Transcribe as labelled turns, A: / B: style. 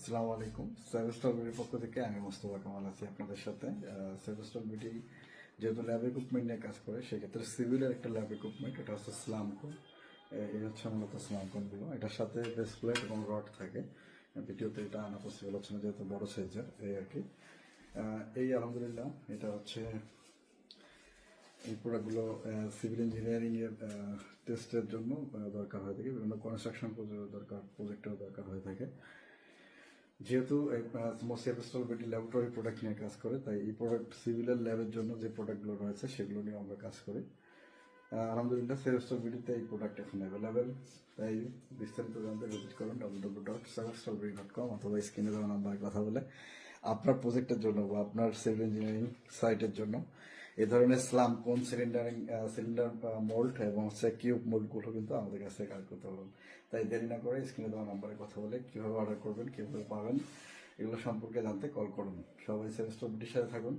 A: আসসালামু আলাইকুম। সেভেস্টল বিডির পক্ষ থেকে আমি মোস্তফা কামাল আছি আপনাদের সাথে। সেভেস্টল বিডি যেহেতু ল্যাব ইকুইপমেন্ট নিয়ে কাজ করে, সেক্ষেত্রে সিভিলের একটা ল্যাব ইকুইপমেন্ট, এটা হচ্ছে স্লামকন। এই হচ্ছে মূলত স্লামকনগুলো। এটার সাথে বেস প্লেট এবং রড থাকে। ভিডিওতে এটা আনা পসিবল হচ্ছে না যেহেতু বড় সাইজের, এই আর কি। এই আলহামদুলিল্লাহ এটা হচ্ছে এই প্রোডাক্টগুলো সিভিল ইঞ্জিনিয়ারিং এর টেস্টের জন্য দরকার হয়ে থাকে, বিভিন্ন কনস্ট্রাকশন প্রজেক্টেও দরকার হয়ে থাকে। যেহেতু সেভেস্টল বিডি ল্যাবরেটরি প্রোডাক্ট নিয়ে কাজ করে, তাই এই প্রোডাক্ট সিভিলের ল্যাবের জন্য যে প্রোডাক্টগুলো রয়েছে সেগুলো নিয়ে আমরা কাজ করি। আলহামদুলিল্লাহ সেভেস্টল বিডিতে এই প্রোডাক্ট এখন অ্যাভেলেবেল। তাই বিস্তারিত জানতে ভিজিট করুন www.sevestolbidi.com অথবা স্ক্রিনে দেওয়া নাম্বারে কথা বলে আপনার প্রজেক্টের জন্য বা আপনার সিভিল ইঞ্জিনিয়ারিং সাইটের জন্য এই ধরনের স্লাম কোন সিলিন্ডার মোল্ড এবং হচ্ছে কিউব মোল্ডগুলো কিন্তু আমাদের কাছে কাজ করতে পারবেন। তাই দেরি না করে স্ক্রিনে দেওয়া নাম্বারে কথা বলে কীভাবে অর্ডার করবেন, কীভাবে পাবেন, এগুলো সম্পর্কে জানতে কল করুন। সবাই সেভেস্টল বিডির সাথে থাকুন।